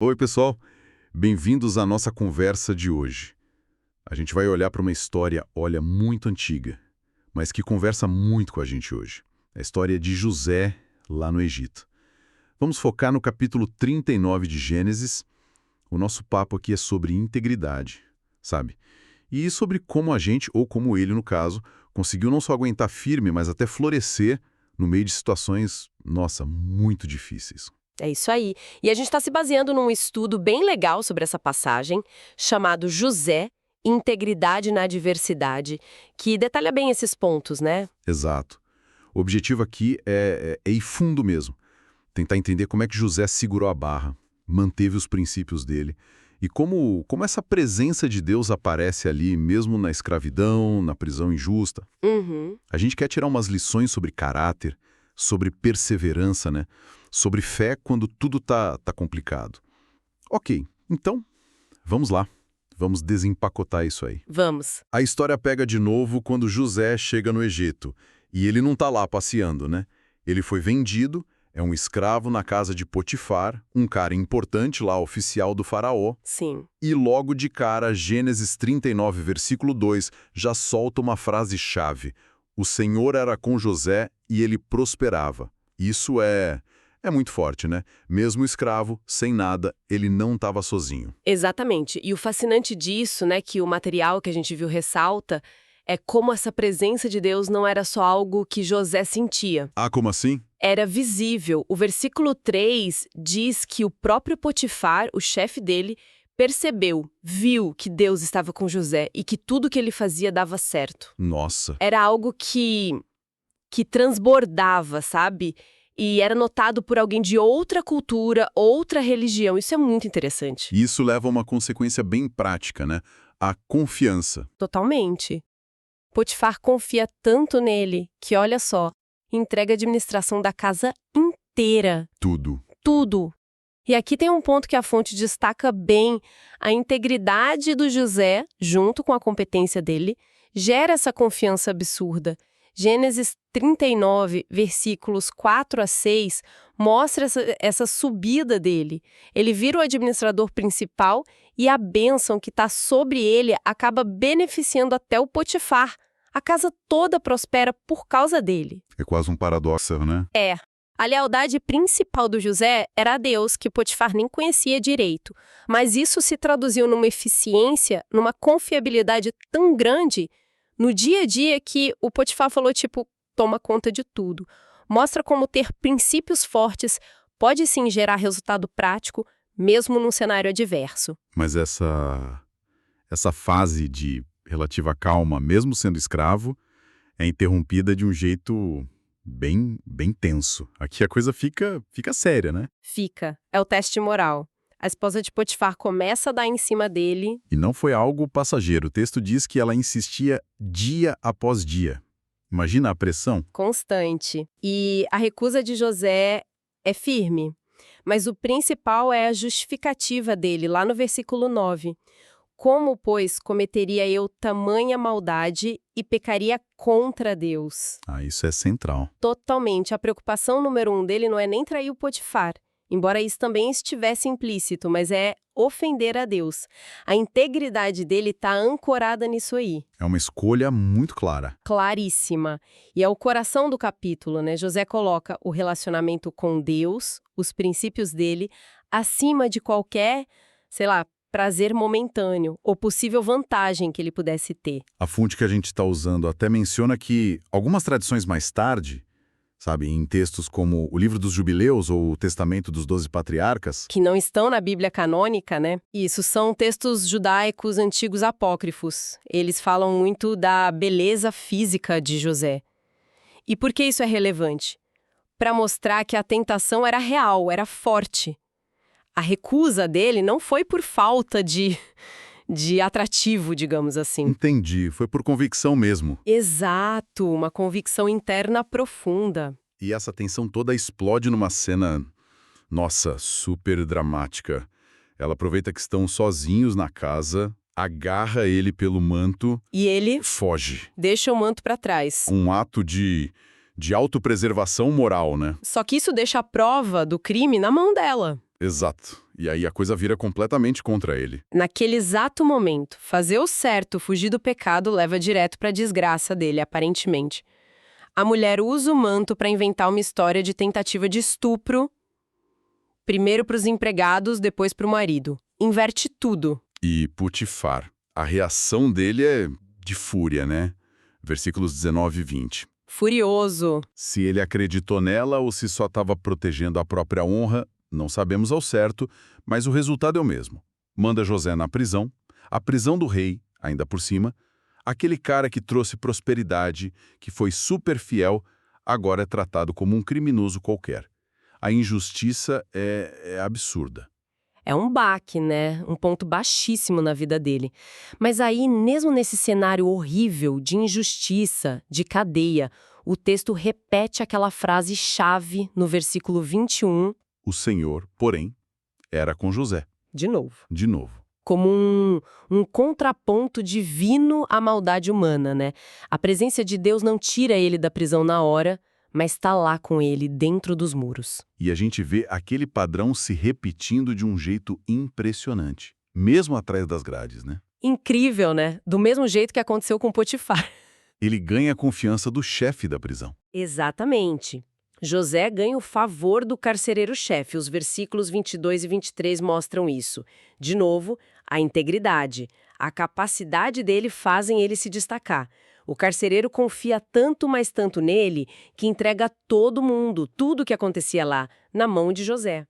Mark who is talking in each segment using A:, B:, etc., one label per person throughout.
A: Oi, pessoal. Bem-vindos à nossa conversa de hoje. A gente vai olhar para uma história, muito antiga, mas que conversa muito com a gente hoje. A história de José, lá no Egito. Vamos focar no capítulo 39 de Gênesis. O nosso papo aqui é sobre integridade, sabe? E sobre como a gente, ou como ele no caso, conseguiu não só aguentar firme, mas até florescer no meio de situações, nossa, muito difíceis.
B: É isso aí. E a gente está se baseando num estudo bem legal sobre essa passagem, chamado José, Integridade na Adversidade, que detalha bem esses pontos, né?
A: Exato. O objetivo aqui é ir fundo mesmo. Tentar entender como é que José segurou a barra, manteve os princípios dele e como essa presença de Deus aparece ali, mesmo na escravidão, na prisão injusta.
B: Uhum.
A: A gente quer tirar umas lições sobre caráter, sobre perseverança, né? Sobre fé quando tudo tá complicado. Ok, então, vamos lá. Vamos desempacotar isso aí.
B: Vamos.
A: A história pega de novo quando José chega no Egito. E ele não tá lá passeando, né? Ele foi vendido, é um escravo na casa de Potifar, um cara importante lá, oficial do faraó.
B: Sim.
A: E logo de cara, Gênesis 39, versículo 2, já solta uma frase-chave. O Senhor era com José e ele prosperava. Isso é muito forte, né? Mesmo escravo, sem nada, ele não estava sozinho.
B: Exatamente. E o fascinante disso, né, que o material que a gente viu ressalta, é como essa presença de Deus não era só algo que José sentia.
A: Ah, como assim?
B: Era visível. O versículo 3 diz que o próprio Potifar, o chefe dele, percebeu, viu que Deus estava com José e que tudo que ele fazia dava certo.
A: Nossa.
B: Era algo que transbordava, sabe? E era notado por alguém de outra cultura, outra religião. Isso é muito interessante.
A: Isso leva a uma consequência bem prática, né? A confiança.
B: Totalmente. Potifar confia tanto nele que, olha só, entrega a administração da casa inteira.
A: Tudo.
B: Tudo. E aqui tem um ponto que a fonte destaca bem: a integridade do José, junto com a competência dele, gera essa confiança absurda. Gênesis 39, versículos 4 a 6, mostra essa subida dele. Ele vira o administrador principal e a bênção que está sobre ele acaba beneficiando até o Potifar. A casa toda prospera por causa dele.
A: É quase um paradoxo, né?
B: É. A lealdade principal do José era a Deus, que Potifar nem conhecia direito. Mas isso se traduziu numa eficiência, numa confiabilidade tão grande no dia a dia que o Potifar falou, tipo, toma conta de tudo. Mostra como ter princípios fortes pode sim gerar resultado prático, mesmo num cenário adverso.
A: Mas essa fase de relativa calma, mesmo sendo escravo, é interrompida de um jeito bem tenso. Aqui a coisa fica séria, né?
B: Fica. É o teste moral. A esposa de Potifar começa a dar em cima dele.
A: E não foi algo passageiro. O texto diz que ela insistia dia após dia. Imagina a pressão.
B: Constante. E a recusa de José é firme. Mas o principal é a justificativa dele, lá no versículo 9. Como, pois, cometeria eu tamanha maldade e pecaria contra Deus?
A: Ah, isso é central.
B: Totalmente. A preocupação número 1 dele não é nem trair o Potifar, embora isso também estivesse implícito, mas é ofender a Deus. A integridade dele está ancorada nisso aí.
A: É uma escolha muito clara.
B: Claríssima. E é o coração do capítulo, né? José coloca o relacionamento com Deus, os princípios dele, acima de qualquer, prazer momentâneo ou possível vantagem que ele pudesse ter.
A: A fonte que a gente está usando até menciona que algumas tradições mais tarde, sabe, em textos como o Livro dos Jubileus ou o Testamento dos 12 Patriarcas,
B: Que não estão na Bíblia canônica, né? Isso, são textos judaicos antigos apócrifos. Eles falam muito da beleza física de José. E por que isso é relevante? Para mostrar que a tentação era real, era forte. A recusa dele não foi por falta de atrativo, digamos assim.
A: entendi, foi por convicção mesmo.
B: Exato, uma convicção interna profunda.
A: E essa tensão toda explode numa cena, nossa, super dramática. Ela aproveita que estão sozinhos na casa, agarra ele pelo manto,
B: E ele
A: foge.
B: deixa o manto para trás.
A: Um ato de autopreservação moral, né?
B: Só que isso deixa a prova do crime na mão dela.
A: Exato. E aí a coisa vira completamente contra ele.
B: Naquele exato momento, fazer o certo, fugir do pecado, leva direto para a desgraça dele, aparentemente. A mulher usa o manto para inventar uma história de tentativa de estupro, primeiro para os empregados, depois para o marido. Inverte tudo.
A: E Potifar, a reação dele é de fúria, né? Versículos 19 e 20.
B: Furioso.
A: Se ele acreditou nela ou se só estava protegendo a própria honra, não sabemos ao certo, mas o resultado é o mesmo. Manda José na prisão, a prisão do rei, ainda por cima. Aquele cara que trouxe prosperidade, que foi super fiel, agora é tratado como um criminoso qualquer. A injustiça é absurda.
B: É um baque, né? Um ponto baixíssimo na vida dele. Mas aí, mesmo nesse cenário horrível de injustiça, de cadeia, o texto repete aquela frase-chave no versículo 21.
A: O Senhor, porém, era com José.
B: De novo.
A: De novo.
B: Como um contraponto divino à maldade humana, né? A presença de Deus não tira ele da prisão na hora, mas está lá com ele, dentro dos muros.
A: E a gente vê aquele padrão se repetindo de um jeito impressionante, mesmo atrás das grades, né?
B: Incrível, né? Do mesmo jeito que aconteceu com Potifar.
A: Ele ganha a confiança do chefe da prisão.
B: Exatamente. José ganha o favor do carcereiro-chefe. Os versículos 22 e 23 mostram isso. De novo, a integridade, a capacidade dele fazem ele se destacar. O carcereiro confia tanto, mas tanto nele, que entrega todo mundo, tudo o que acontecia lá, na mão de José.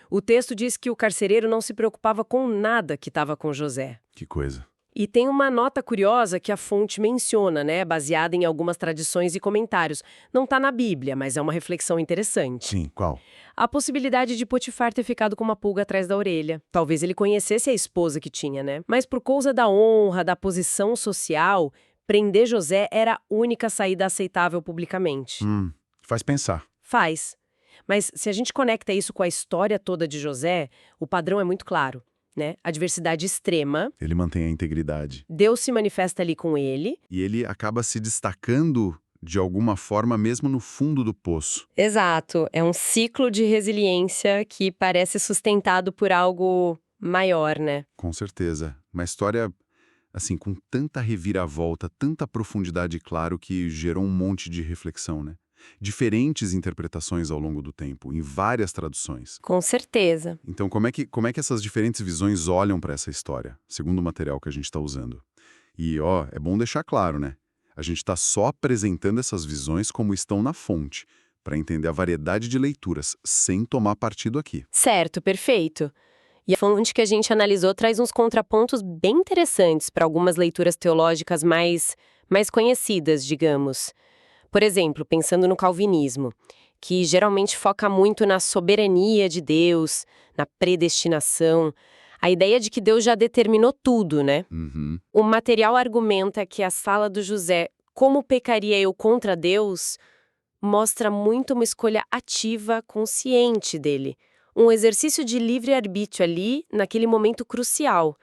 B: O texto diz que o carcereiro não se preocupava com nada que estava com José.
A: Que coisa.
B: E tem uma nota curiosa que a fonte menciona, né, baseada em algumas tradições e comentários. Não está na Bíblia, mas é uma reflexão interessante.
A: Sim, qual?
B: A possibilidade de Potifar ter ficado com uma pulga atrás da orelha. Talvez ele conhecesse a esposa que tinha, né? Mas por causa da honra, da posição social, prender José era a única saída aceitável publicamente.
A: Faz pensar.
B: Faz. Mas se a gente conecta isso com a história toda de José, o padrão é muito claro, né? Adversidade extrema.
A: Ele mantém a integridade.
B: Deus se manifesta ali com ele.
A: E ele acaba se destacando de alguma forma mesmo no fundo do poço.
B: Exato. É um ciclo de resiliência que parece sustentado por algo maior, né?
A: Com certeza. Uma história, assim, com tanta reviravolta, tanta profundidade, claro, que gerou um monte de reflexão, né? Diferentes interpretações ao longo do tempo, em várias traduções.
B: Com certeza.
A: Então, como é que essas diferentes visões olham para essa história, segundo o material que a gente está usando? E, é bom deixar claro, né? A gente está só apresentando essas visões como estão na fonte, para entender a variedade de leituras, sem tomar partido aqui.
B: Certo, perfeito. E a fonte que a gente analisou traz uns contrapontos bem interessantes para algumas leituras teológicas mais conhecidas, digamos. Por exemplo, pensando no calvinismo, que geralmente foca muito na soberania de Deus, na predestinação, a ideia de que Deus já determinou tudo, né?
A: Uhum.
B: O material argumenta que a fala do José, como pecaria eu contra Deus, mostra muito uma escolha ativa, consciente dele. Um exercício de livre-arbítrio ali, naquele momento crucial.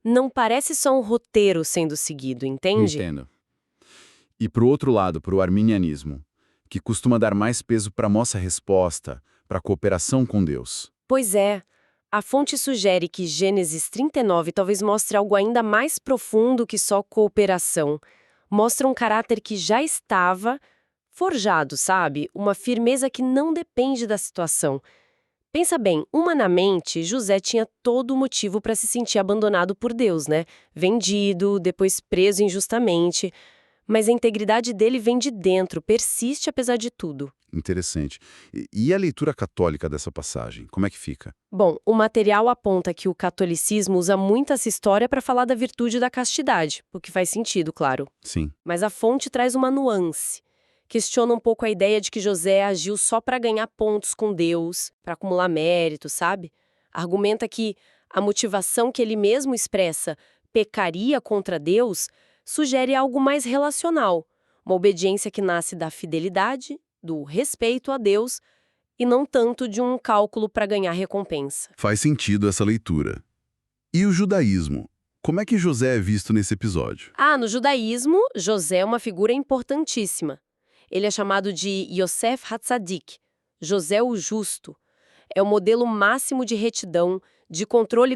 B: Não parece só um roteiro sendo seguido, entende?
A: Entendo. E pro outro lado, pro arminianismo, que costuma dar mais peso para a nossa resposta, para a cooperação com Deus.
B: Pois é. A fonte sugere que Gênesis 39 talvez mostre algo ainda mais profundo que só cooperação. Mostra um caráter que já estava forjado, sabe? Uma firmeza que não depende da situação. Pensa bem, humanamente, José tinha todo o motivo para se sentir abandonado por Deus, né? Vendido, depois preso injustamente. Mas a integridade dele vem de dentro, persiste apesar de tudo.
A: Interessante. E a leitura católica dessa passagem, como é que fica?
B: Bom, o material aponta que o catolicismo usa muito essa história para falar da virtude da castidade, o que faz sentido, claro.
A: Sim.
B: Mas a fonte traz uma nuance. Questiona um pouco a ideia de que José agiu só para ganhar pontos com Deus, para acumular mérito, sabe? Argumenta que a motivação que ele mesmo expressa, pecaria contra Deus, sugere algo mais relacional, uma obediência que nasce da fidelidade, do respeito a Deus, e não tanto de um cálculo para ganhar recompensa.
A: Faz sentido essa leitura. E o judaísmo? Como é que José é visto nesse episódio?
B: No judaísmo, José é uma figura importantíssima. Ele é chamado de Yosef Hatzadik, José o Justo. É o modelo máximo de retidão, de controle